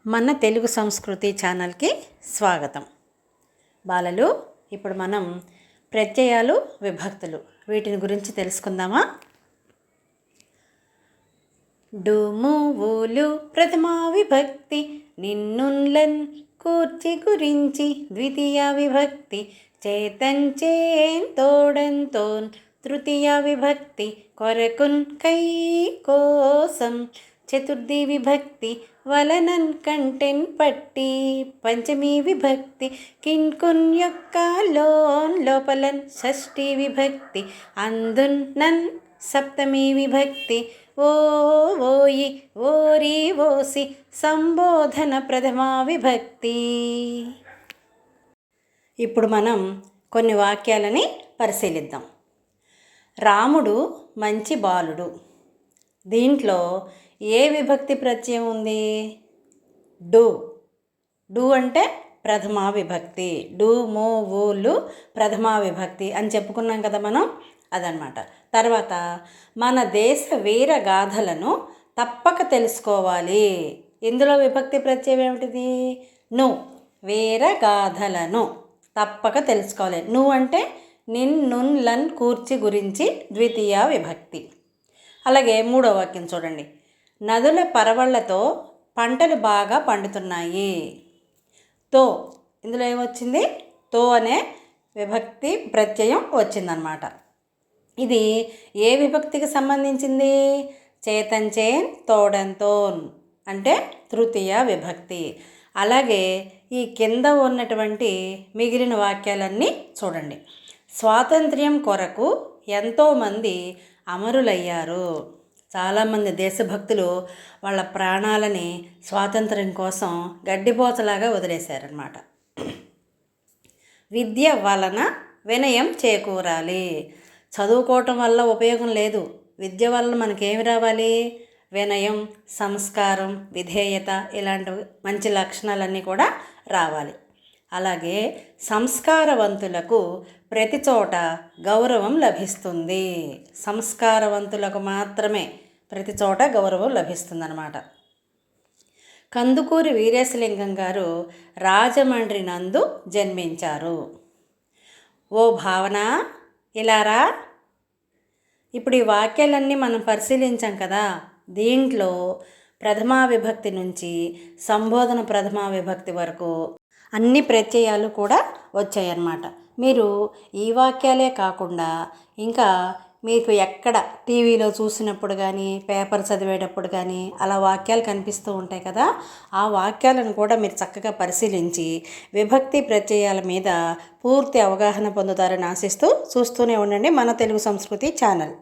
మన తెలుగు సంస్కృతి ఛానల్కి స్వాగతం. బాలలు, ఇప్పుడు మనం ప్రత్యయాలు, విభక్తులు వీటిని గురించి తెలుసుకుందామా? డుమువులు ప్రథమా విభక్తి, నిన్నున్లన్ కూర్చి గురించి ద్వితీయ విభక్తి, చేతంచేన్ తోడంతోన్ తృతీయ విభక్తి, కొరకున్ కై కోసం చతుర్థి విభక్తి, వలనన్ కంటెన్ పట్టి పంచమీ విభక్తి, కిన్కున్ యొక్క లోన్ లోపలన్ షష్ఠీ విభక్తి, అందున్ నన్ సప్తమీ విభక్తి, ఓ ఓయి ఓరి ఓసి సంబోధన ప్రథమా విభక్తి. ఇప్పుడు మనం కొన్ని వాక్యాలని పరిశీలిద్దాం. రాముడు మంచి బాలుడు. దీంట్లో ఏ విభక్తి ప్రత్యయం ఉంది? డు. డు అంటే ప్రథమా విభక్తి. డు మో ఊలు ప్రథమా విభక్తి అని చెప్పుకున్నాం కదా మనం, అదనమాట. తర్వాత మన దేశ వీర గాథలను తప్పక తెలుసుకోవాలి. ఇందులో విభక్తి ప్రత్యయం ఏమిటిది? ను. వీర గాథలను తప్పక తెలుసుకోవాలి. ను అంటే నిన్ నున్ లన్ కూర్చి గురించి ద్వితీయ విభక్తి. అలాగే మూడో వాక్యం చూడండి. నదుల పరవళ్లతో పంటలు బాగా పండుతున్నాయి. తో. ఇందులో ఏమొచ్చింది? తో అనే విభక్తి ప్రత్యయం వచ్చిందనమాట. ఇది ఏ విభక్తికి సంబంధించింది? చేతంచేన్ తోడంతోన్ అంటే తృతీయ విభక్తి. అలాగే ఈ కింద ఉన్నటువంటి మిగిలిన వాక్యాలన్నీ చూడండి. స్వాతంత్ర్యం కొరకు ఎంతోమంది అమరులయ్యారు. చాలామంది దేశభక్తులు వాళ్ళ ప్రాణాలని స్వాతంత్ర్యం కోసం గడ్డిపోతలాగా వదిలేశారనమాట. విద్య వలన వినయం చేకూరాలి. చదువుకోవటం వల్ల ఉపయోగం లేదు. విద్య వల్ల మనకేమి రావాలి? వినయం, సంస్కారం, విధేయత, ఇలాంటి మంచి లక్షణాలన్నీ కూడా రావాలి. అలాగే సంస్కారవంతులకు ప్రతి చోట గౌరవం లభిస్తుంది. సంస్కారవంతులకు మాత్రమే ప్రతి చోట గౌరవం లభిస్తుందన్నమాట. కందుకూరి వీరేశలింగం గారు రాజమండ్రి నందు జన్మించారు. ఓ భావన, ఇలారా. ఇప్పుడు ఈ వాక్యాలన్నీ మనం పరిశీలించాం కదా. దీంట్లో ప్రథమా విభక్తి నుంచి సంబోధన ప్రథమా విభక్తి వరకు అన్ని ప్రత్యయాలు కూడా వచ్చాయన్నమాట. మీరు ఈ వాక్యాలే కాకుండా ఇంకా మీకు ఎక్కడ టీవీలో చూసినప్పుడు కానీ, పేపర్ చదివేటప్పుడు కానీ అలా వాక్యాలు కనిపిస్తూ ఉంటాయి కదా, ఆ వాక్యాలను కూడా మీరు చక్కగా పరిశీలించి విభక్తి ప్రత్యయాల మీద పూర్తి అవగాహన పొందుతారని ఆశిస్తూ చూస్తూనే ఉండండి మన తెలుగు సంస్కృతి ఛానల్.